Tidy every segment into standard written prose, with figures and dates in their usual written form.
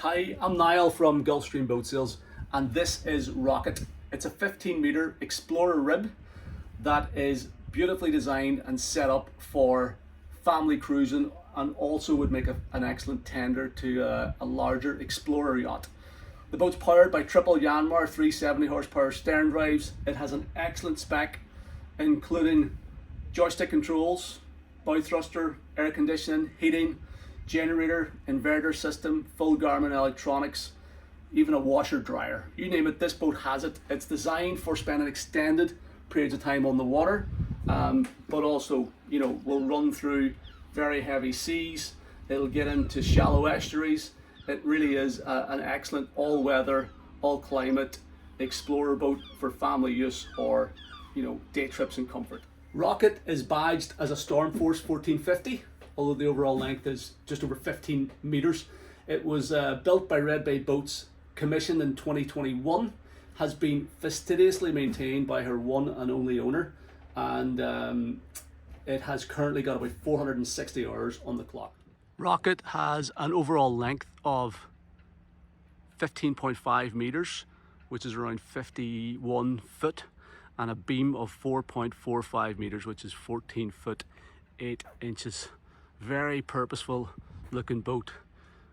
Hi, I'm Niall from Gulfstream Boat Sales, and this is Rocket. It's a 15-meter Explorer rib that is beautifully designed and set up for family cruising, and also would make an excellent tender to a larger Explorer yacht. The boat's powered by triple Yanmar 370 horsepower Sterndrives. It has an excellent spec, including joystick controls, bow thruster, air conditioning, heating, generator, inverter system, full Garmin electronics, even a washer dryer. You name it, this boat has it. It's designed for spending extended periods of time on the water, but also, will run through very heavy seas. It'll get into shallow estuaries. It really is an excellent all-weather, all-climate explorer boat for family use or, day trips in comfort. Rocket is badged as a Stormforce 1450. Although the overall length is just over 15 meters. It was built by Redbay Boats, commissioned in 2021, has been fastidiously maintained by her one and only owner, and it has currently got about 460 hours on the clock. Rocket has an overall length of 15.5 meters, which is around 51 foot, and a beam of 4.45 meters, which is 14 foot 8 inches. Very purposeful looking boat.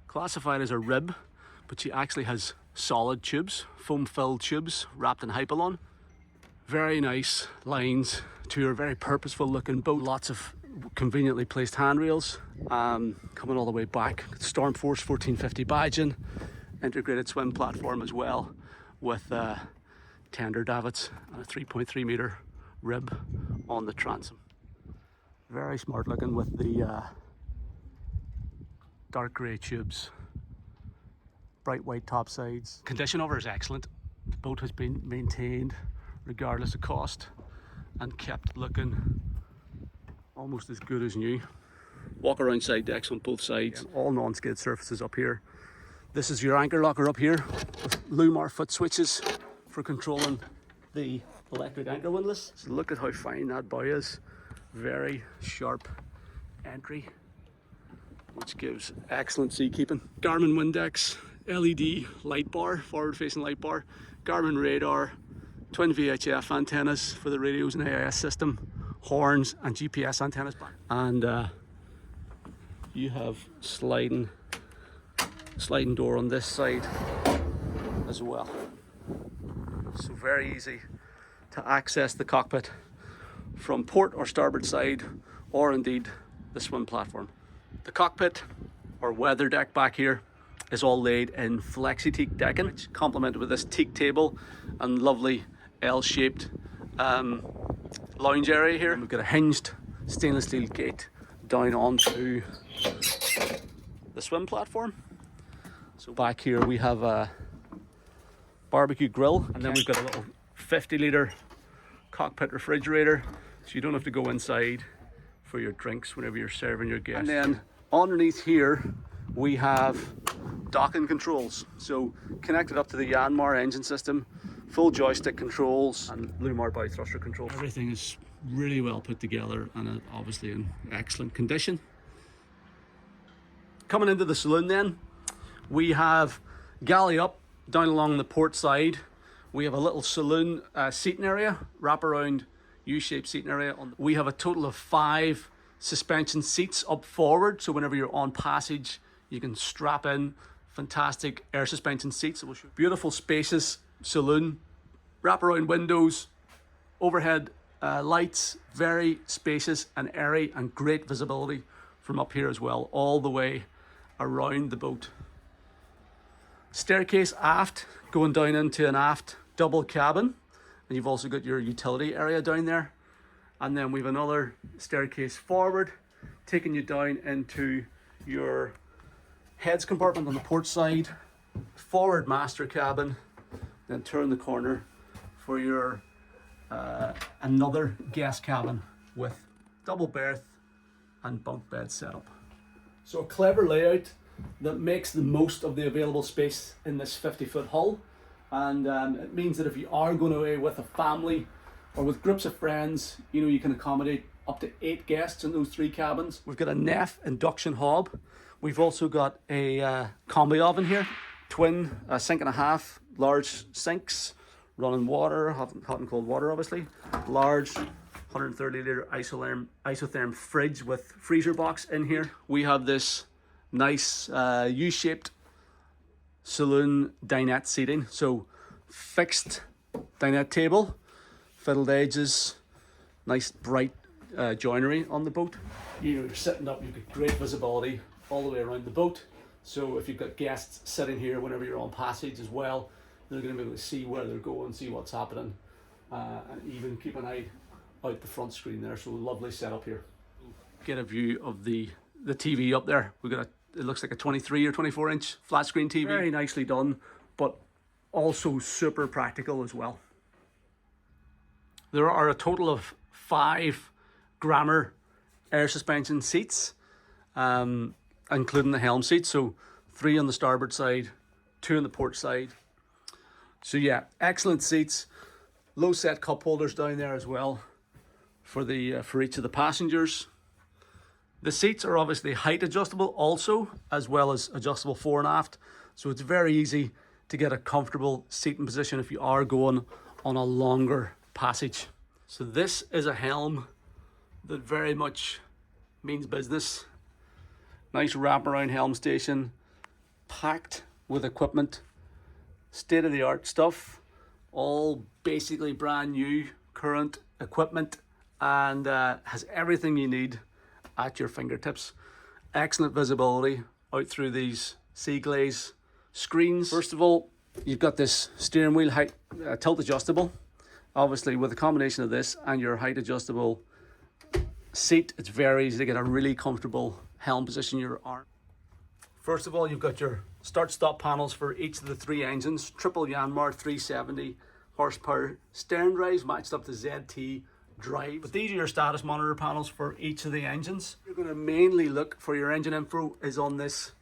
Classified as a rib, but she actually has solid tubes, foam filled tubes wrapped in Hypalon. Very nice lines to her very purposeful looking boat. Lots of conveniently placed handrails, coming all the way back. Stormforce 1450 badging, integrated swim platform as well, with tender davits and a 3.3 meter rib on the transom. Very smart looking with the dark grey tubes, bright white top sides. Condition of her is excellent. The boat has been maintained regardless of cost and kept looking almost as good as new. Walk around side decks on both sides, all non-skid surfaces up here. This is your anchor locker up here with Lumar foot switches for controlling the electric anchor windlass. So look at how fine that bow is. Very sharp entry, which gives excellent sea keeping. Garmin Windex, LED light bar, forward facing light bar, Garmin radar, twin VHF antennas for the radios and AIS system, horns and GPS antennas back. And you have sliding door on this side as well. So very easy to access the cockpit from port or starboard side, or indeed the swim platform. The cockpit or weather deck back here is all laid in flexi teak decking, which complemented with this teak table and lovely L-shaped lounge area here. And we've got a hinged stainless steel gate down onto the swim platform. So back here we have a barbecue grill, and then we've got a little 50-litre cockpit refrigerator, so you don't have to go inside for your drinks whenever you're serving your guests. And then underneath here we have docking controls, so connected up to the Yanmar engine system, full joystick controls and Lumar bow thruster controls. Everything is really well put together and obviously in excellent condition. Coming into the saloon then, we have galley up down along the port side. We have a little saloon seating area, wraparound U-shaped seating area. We have a total of 5 suspension seats up forward, so whenever you're on passage you can strap in fantastic air suspension seats. Beautiful spacious saloon, wraparound windows, overhead lights, very spacious and airy, and great visibility from up here as well, all the way around the boat. Staircase aft, going down into an aft double cabin, and you've also got your utility area down there. And then we have another staircase forward, taking you down into your heads compartment on the port side, forward master cabin, then turn the corner for your another guest cabin with double berth and bunk bed setup. So a clever layout that makes the most of the available space in this 50-foot hull, and it means that if you are going away with a family or with groups of friends, you can accommodate up to 8 guests in those 3 cabins. We've got a Neff induction hob. We've also got a combi oven here, twin sink and a half, large sinks, running water, hot and cold water obviously, large 130 litre isotherm fridge with freezer box in here. We have this nice U-shaped saloon dinette seating, so fixed dinette table, fiddled edges, nice bright joinery on the boat. You're sitting up, you've got great visibility all the way around the boat, so if you've got guests sitting here whenever you're on passage as well, they're going to be able to see where they're going, see what's happening, and even keep an eye out the front screen there. So lovely setup here. Get a view of the TV up there. We've got it looks like a 23 or 24 inch flat screen TV. Very nicely done, but also super practical as well. There are a total of 5 Grammar air suspension seats, including the Helm seat. So 3 on the starboard side, 2 on the port side. So yeah, excellent seats. Low set cup holders down there as well for each of the passengers. The seats are obviously height adjustable also, as well as adjustable fore and aft. So it's very easy to get a comfortable seating position if you are going on a longer passage. So this is a Helm that very much means business. Nice wraparound helm station, packed with equipment, state-of-the-art stuff, all basically brand new current equipment, and has everything you need at your fingertips. Excellent visibility out through these sea glaze screens. First of all, you've got this steering wheel height tilt adjustable. Obviously with a combination of this and your height adjustable seat, it's very easy to get a really comfortable helm position in your arm. First of all, you've got your start-stop panels for each of the 3 engines. Triple Yanmar 370 horsepower Sterndrives matched up to ZT drive. But these are your status monitor panels for each of the engines. You're going to mainly look for your engine info is on this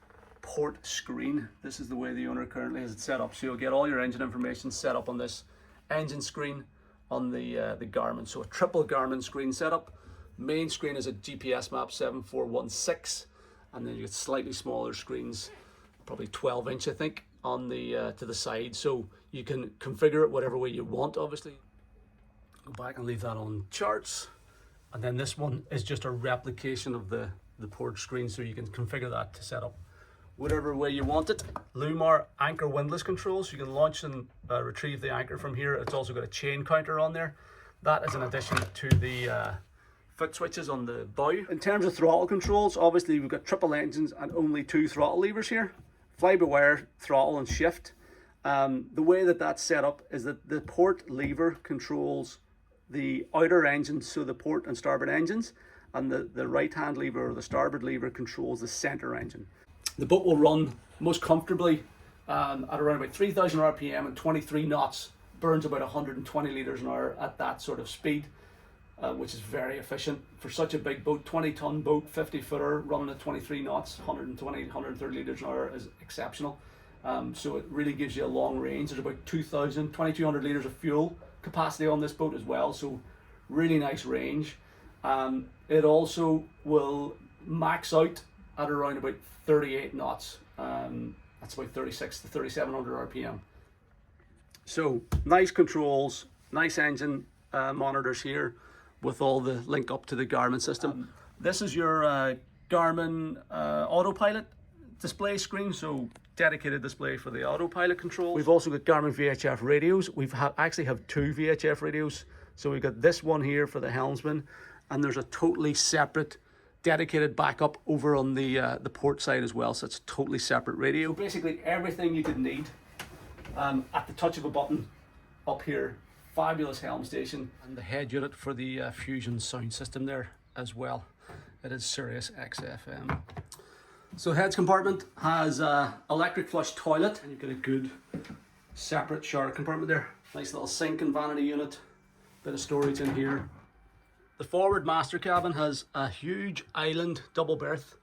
port screen. This is the way the owner currently has it set up. So you'll get all your engine information set up on this engine screen on the Garmin. So a triple Garmin screen setup. Main screen is a GPS map 7416, and then you get slightly smaller screens, probably 12 inch I think, on the to the side, so you can configure it whatever way you want. Obviously go back and leave that on charts, and then this one is just a replication of the port screen, so you can configure that to set up whatever way you want it. Lumar anchor windlass controls, you can launch and retrieve the anchor from here. It's also got a chain counter on there. That is in addition to the foot switches on the bow. In terms of throttle controls, obviously we've got triple engines and only 2 throttle levers here. Fly-by-wire throttle and shift. The way that that's set up is that the port lever controls the outer engines, so the port and starboard engines, and the right-hand lever or the starboard lever controls the center engine. The boat will run most comfortably at around about 3,000 RPM and 23 knots, burns about 120 litres an hour at that sort of speed. Which is very efficient for such a big boat. 20-ton boat, 50-footer, running at 23 knots, 120, 130 litres an hour is exceptional. So it really gives you a long range. There's about 2,200 litres of fuel capacity on this boat as well, so really nice range. It also will max out at around about 38 knots. That's about 36 to 3,700 RPM. So nice controls, nice engine monitors here, with all the link up to the Garmin system. This is your Garmin autopilot display screen, so dedicated display for the autopilot control. We've also got Garmin VHF radios. Actually have 2 VHF radios. So we've got this one here for the helmsman, and there's a totally separate dedicated backup over on the port side as well, so it's a totally separate radio. Basically everything you could need at the touch of a button up here. Fabulous helm station, and the head unit for the Fusion sound system there as well. It is Sirius XFM. So heads compartment has electric flush toilet, and you've got a good separate shower compartment there. Nice little sink and vanity unit, bit of storage in here. The forward master cabin has a huge island double berth.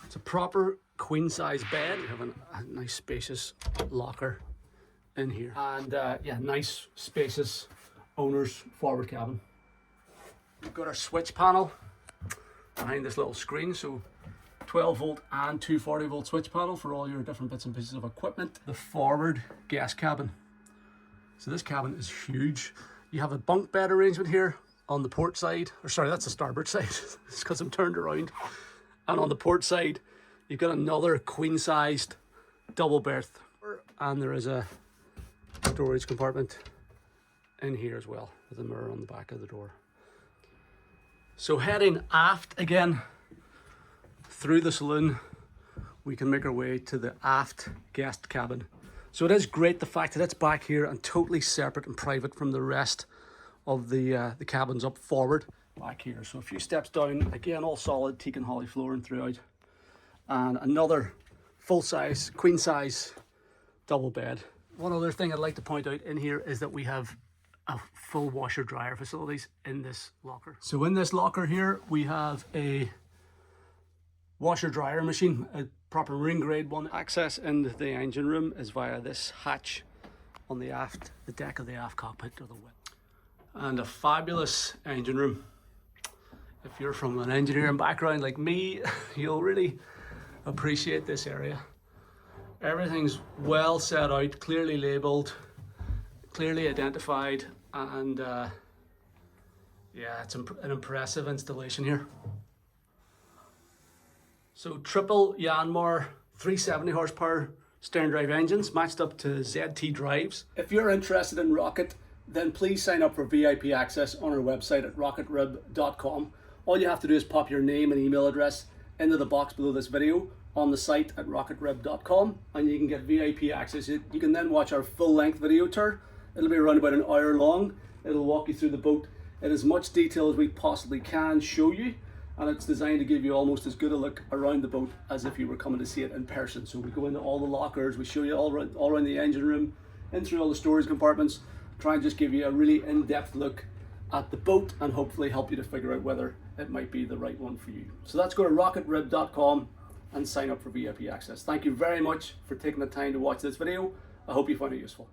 It's a proper queen size bed. You have a nice spacious locker in here, and yeah, nice spacious owner's forward cabin. We've got our switch panel behind this little screen, so 12 volt and 240 volt switch panel for all your different bits and pieces of equipment. The forward guest cabin. So this cabin is huge. You have a bunk bed arrangement here on the port side, or sorry, that's the starboard side. It's because I'm turned around. And on the port side, you've got another queen-sized double berth, and there is a storage compartment in here as well with a mirror on the back of the door. So heading aft again through the saloon, we can make our way to the aft guest cabin. So it is great the fact that it's back here and totally separate and private from the rest of the cabins up forward back here. So a few steps down, again all solid teak and holly flooring throughout, and another full-size queen-size double bed. One other thing I'd like to point out in here is that we have a full washer dryer facilities in this locker. So in this locker here we have a washer dryer machine, a proper marine grade one. Access into the engine room is via this hatch on the aft, the deck of the aft cockpit or the wing. And a fabulous engine room. If you're from an engineering background like me, you'll really appreciate this area. Everything's well set out, clearly labeled, clearly identified, and yeah, it's an impressive installation here. So triple Yanmar 370 horsepower Sterndrive engines matched up to ZT drives. If you're interested in Rocket, then please sign up for VIP access on our website at rocketrib.com. All you have to do is pop your name and email address into the box below this video on the site at rocketrib.com, and you can get VIP access. You can then watch our full-length video tour. It'll be around about an hour long. It'll walk you through the boat in as much detail as we possibly can show you, and it's designed to give you almost as good a look around the boat as if you were coming to see it in person. So we go into all the lockers, we show you all around the engine room, in through all the storage compartments, try and just give you a really in-depth look at the boat and hopefully help you to figure out whether it might be the right one for you. So let's go to rocketrib.com and sign up for VIP access. Thank you very much for taking the time to watch this video. I hope you find it useful.